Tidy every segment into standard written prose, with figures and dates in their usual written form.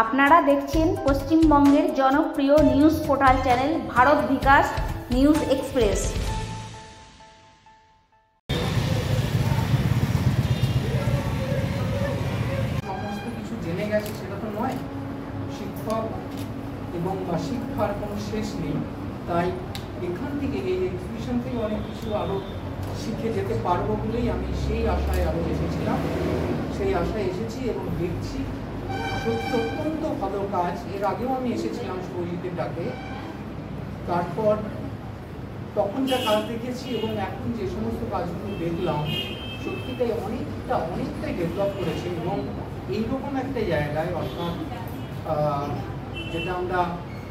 আপনারা দেখছেন পশ্চিমবঙ্গের জনপ্রিয় নিউজ পোর্টাল চ্যানেল ভারত বিকাশ নিউজ এক্সপ্রেস। সমস্ত কিছু জেনে গেছে সেটা তো নয়, শিক্ষক এবং শিক্ষার কোনো শেষ নেই। তাই এখান থেকে এই এক্সিবিশন থেকে অনেক কিছু আরও শিখে যেতে পারবো বলেই আমি সেই আশায় আরও এসেছিলাম, সেই আশায় এসেছি এবং দেখছি সত্যি অত্যন্ত ভালো কাজ। এর আগেও আমি এসেছিলাম শুভজিতের ডাকে, তারপর তখন যা কাজ দেখেছি এবং এখন যে সমস্ত কাজগুলো দেখলাম সত্যিটাই অনেকটাই ডেভেলপ করেছে। এবং এইরকম একটা জায়গায়, অর্থাৎ যেটা আমরা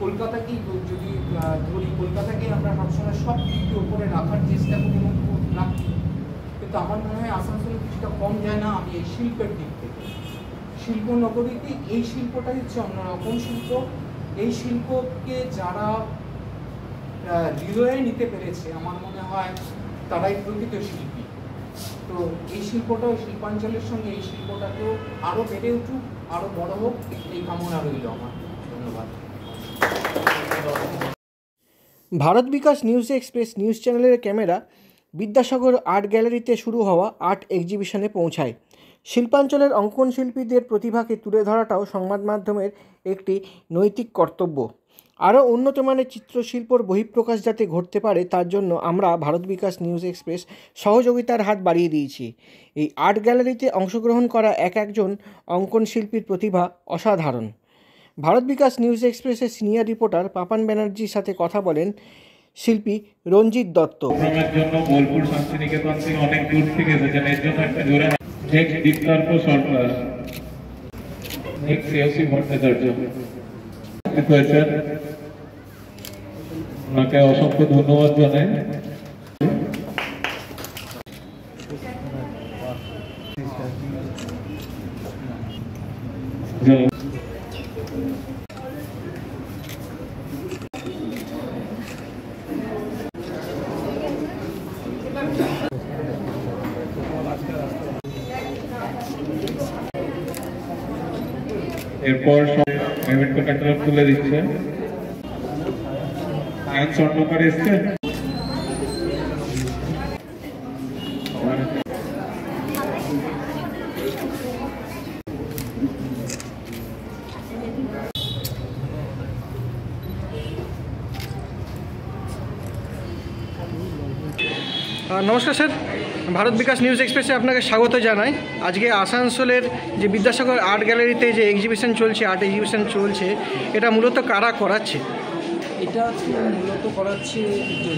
কলকাতাকেই যদি ধরি, কলকাতাকেই আমরা সবসময় সব দিককে উপরে রাখার চেষ্টা করি এবং রাখি, কিন্তু আমার মনে হয় আসানসোলে কিছুটা কম যায় না। আমি এই শিল্পের দিক থেকে, শিল্প নগরীতে এই শিল্পটাই হচ্ছে অন্যরকম শিল্প। এই শিল্পকে যারা হৃদয়ে নিতে পেরেছে আমার মনে হয় তারাই প্রকৃত শিল্পী। তো এই শিল্পটাও, শিল্পাঞ্চলের সঙ্গে এই শিল্পটাকেও আরও বেড়ে উঠুক, আরও বড় হোক, এই কামনা রইল আমার। ধন্যবাদ। ভারত বিকাশ নিউজ এক্সপ্রেস নিউজ চ্যানেলের ক্যামেরা বিদ্যাসাগর আর্ট গ্যালারিতে শুরু হওয়া আর্ট এক্সিবিশনে পৌঁছায়। শিল্পাঞ্চলের অঙ্কন শিল্পীদের প্রতিভাকে তুলে ধরাটাও সংবাদ মাধ্যমের একটি নৈতিক কর্তব্য। আরও উন্নত মানের চিত্রশিল্পর বহিঃপ্রকাশ যাতে ঘটতে পারে তার জন্য আমরা ভারত বিকাশ নিউজ এক্সপ্রেস সহযোগিতার হাত বাড়িয়ে দিয়েছি। এই আর্ট গ্যালারিতে অংশগ্রহণ করা একজন অঙ্কন শিল্পীর প্রতিভা অসাধারণ। ভারত বিকাশ নিউজ এক্সপ্রেসের সিনিয়র রিপোর্টার পাপান ব্যানার্জির সাথে কথা বলেন শিল্পী রঞ্জিত দত্ত। জন্য বোলপুর শান্তিনিকেতন থেকে অনেক দূর থেকে এসেছেন, এর জন্য একটা জোরে দীপ্তার্ক সরকার, শ্রেয়সী ভট্টাচার্য হয়েছেন, ওনাকে অসংখ্য ধন্যবাদ জানাই। এরপর পেমেন্ট ক্যাটালগ তুলে দিচ্ছে। আইন স্বর্ণকার এসছে, নমস্কার স্যার, ভারত বিকাশ নিউজ এক্সপ্রেসে আপনাকে স্বাগত জানাই। আজকে আসানসোলের যে বিদ্যাসাগর আর্ট গ্যালারিতে যে এক্সিবিশন চলছে, আর্ট এক্সিবিশন চলছে, এটা মূলত কারা করাচ্ছে? এটা মূলত করাচ্ছে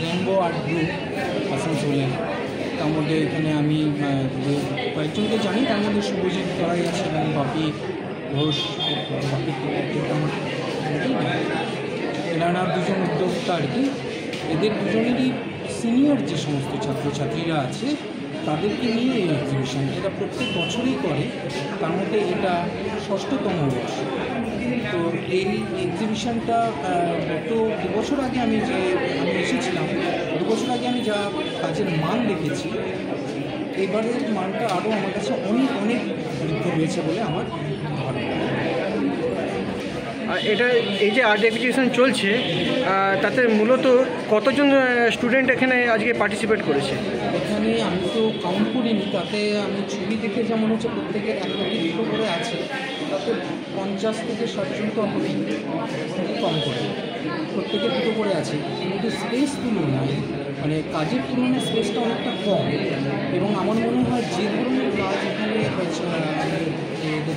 রেনবো আর্ট গ্রুপ আসানসোলে। তার মধ্যে এখানে আমি কয়েকজনকে জানি, তার মধ্যে শুভজিৎ করাই আছে এবং বাপি ঘোষ, এনারা দুজন উদ্যোক্তা আর কি। এদের দুজনেরই সিনিয়র যে সমস্ত ছাত্রছাত্রীরা আছে তাদেরকে নিয়ে এই এক্সিবিশন, এটা প্রত্যেক বছরই করে, তার মধ্যে এটা 6তম বর্ষ। তো এই এক্সিবিশনটা গত 2 বছর আগে আমি এসেছিলাম, 2 বছর আগে আমি যা কাজের মান দেখেছি, এবারের মানটা আরও আমার কাছে অনেক বৃদ্ধি হয়েছে বলে আমার ধারণা। এটা এই যে আর্ট এক্সিবিশন চলছে, তাতে মূলত কতজন স্টুডেন্ট এখানে আজকে পার্টিসিপেট করেছে? এখানে আমি তো কাউন্ট করিনি, তাতে আমি ছবি দেখে যেমন হচ্ছে প্রত্যেকের 1-2 করে আছে, তাতে 50 থেকে 60 জন তো আমি কম করে, প্রত্যেকের 2 করে আছে। কিন্তু স্পেস তুলনায়, মানে কাজের তুলনায় স্পেসটা অনেকটা কম। এবং আমার মনে হয় যে ধরনের কাজ এখানে আমি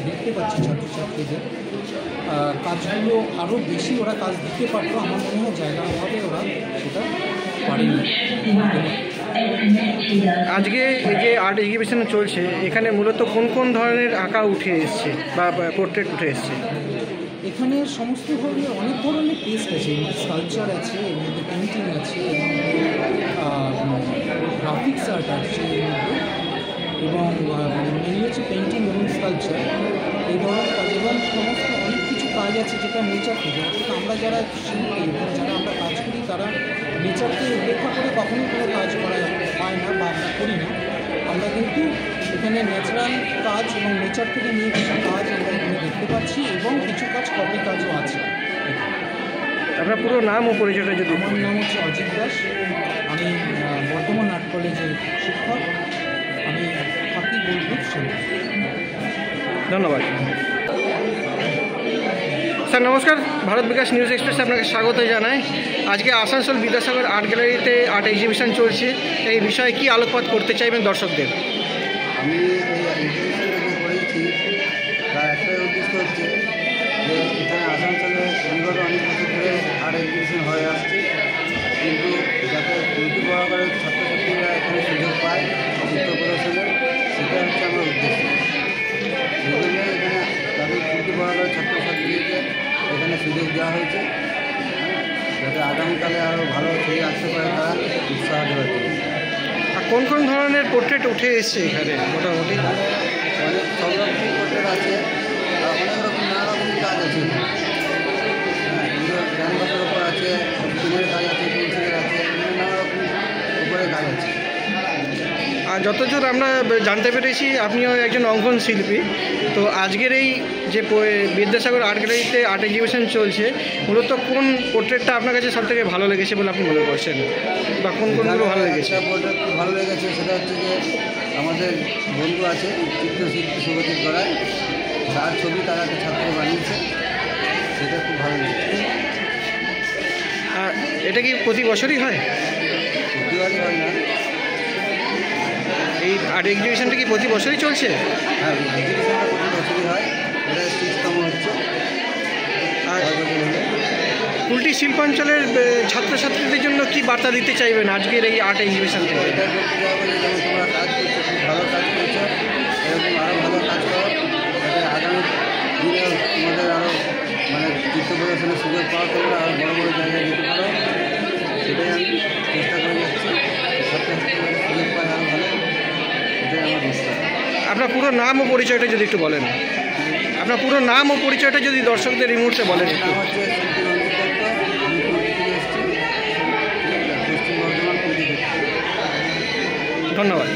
দেখতে পাচ্ছি ছাত্রছাত্রীদের, কাজগুলো আরও বেশি ওরা কাজ দিতে পারতো। আমার মনে হয় জায়গার অভাবে ওরা সেটা পারেনি। আজকে এই যে আর্ট এক্সিবিশন চলছে, এখানে মূলত কোন কোন ধরনের আঁকা উঠে এসছে বা পোর্ট্রেট উঠে এসছে? এখানে সমস্ত ধরনের অনেক ধরনের টেস্ট আছে, স্কালচার আছে, এর মধ্যে পেন্টিং আছে, গ্রাফিক্স আর্ট আছে এর মধ্যে, এবং মেনলি হচ্ছে পেন্টিং এবং স্কালচার, এই ধরনের কাজ। এবং সমস্ত অনেক কিছু কাজ আছে যেটা নেচার থেকে, অর্থাৎ আমরা যারা শিল্পী এবং যারা আমরা কাজ করি তারা নেচারকে উপেক্ষা করে কখনোই কোনো কাজ করা হয় না বা আমরা করি না। আমরা কিন্তু এখানে ন্যাচারাল কাজ এবং নেচার থেকে নিয়ে কিছু কাজ আমরা এখানে দেখতে পাচ্ছি, এবং কিছু কাজ আপনার পুরো নাম ও পরিচয়টা যদি আমার নাম হচ্ছে অজিত দাস, আমি বর্ধমান আর্ট কলেজের শিক্ষক, আমি থাকি বোলপুর সেন্টার। ধন্যবাদ স্যার। নমস্কার, ভারত বিকাশ নিউজ এক্সপ্রেসে আপনাকে স্বাগত জানাই। আজকে আসানসোল বিদ্যাসাগর আর্ট গ্যালারিতে আর্ট এক্সিবিশন চলছে, এই বিষয়ে কি আলোকপাত করতে চাইবেন দর্শকদের? আমি এই এক্সিবিশনটাকে করেছি তার একটাই উদ্দেশ্য হচ্ছে যে এখানে আসানসোলে বিগত অনেক বছর ধরে আর্ট এক্সিবিশন হয়ে আসছে, কিন্তু যাতে উন্নতি করে ছাত্রছাত্রীরা এখানে সুযোগ পায় চিত্র প্রদর্শনের, সেটা হচ্ছে আমার উদ্দেশ্য। সেই জন্য এখানে তাদের উন্নতি করে ছাত্রছাত্রীদেরকে এখানে সুযোগ দেওয়া হয়েছে, যাতে আগামীকালে আরও ভালো ছবি আসতে পারে তারা উৎসাহ দেওয়ার জন্য। আর কোন কোন ধরনের পোর্ট্রেট উঠে এসছে এখানে? মোটামুটি অনেক সব রকম পোর্ট্রেট আছে, অনেক রকম নানা রকম কাজ আছে। হ্যাঁ, ক্যানভাসের ওপর আছে, পেনের কাজ আছে, পেন্সিলের আছে, নানা রকম উপরে কাজ আছে। আর যতদূর আমরা জানতে পেরেছি আপনিও একজন অঙ্কন শিল্পী, তো আজকের এই যে বিদ্যাসাগর আর্ট গ্যালারিতে আর্ট এক্সিবিশন চলছে, মূলত কোন পোর্ট্রেটটা আপনার কাছে সবথেকে ভালো লেগেছে বলে আপনি মনে করছেন, বা কোনগুলো ভালো লেগেছে? একটা পোর্ট্রেট খুব ভালো লেগেছে, সেটা হচ্ছে যে আমাদের বন্ধু আছে চিত্রশিল্পী শুভজিৎ গড়াই, তার ছবি তারা একটা ছাত্র বানিয়েছে, সেটা খুব ভালো লেগেছে। আর এটা কি প্রতি বছরই হয়? প্রতিবারই হয় না। এই আর্ট এক্সিবিশনটা কি প্রতি বছরই চলছে? হ্যাঁ, এক্সিবিশনটা প্রতি বছরই হয়, এটা 6তম হচ্ছে। আর 6 বছর হলে কুলটি শিল্পাঞ্চলের ছাত্রছাত্রীদের জন্য কি বার্তা দিতে চাইবেন আজকের এই আর্ট এক্সিবিশন থেকে? এটা করতে যাওয়া বলে যেমন তোমরা কাজ করছো, খুব ভালো কাজ করছো, এরকম আরও ভালো কাজ করো, যাতে আগামী দিনে তোমাদের আরও মানে চিত্র প্রদর্শনের সুযোগ পাওয়া, তোমরা আরও বড়ো বড়ো জায়গায় যেতে পারো, সেটাই আমি চেষ্টা করে যাচ্ছি। ছাত্রছাত্রীরা সুযোগ পায় আরও ভালো, এটাই আমার বিশ্বাস। আপনার পুরো নাম ও পরিচয়টা যদি একটু বলেন। আপনার পুরো নাম ও পরিচয়টা যদি দর্শকদের এই মুহূর্তে বলেন আমার একটু। নাম হচ্ছে শিল্পী রঞ্জিত দত্ত, আমি কুলটি থেকে এসেছি, পশ্চিম বর্ধমান কুলটি থেকে। ধন্যবাদ।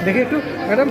দেখি একটু ম্যাডাম।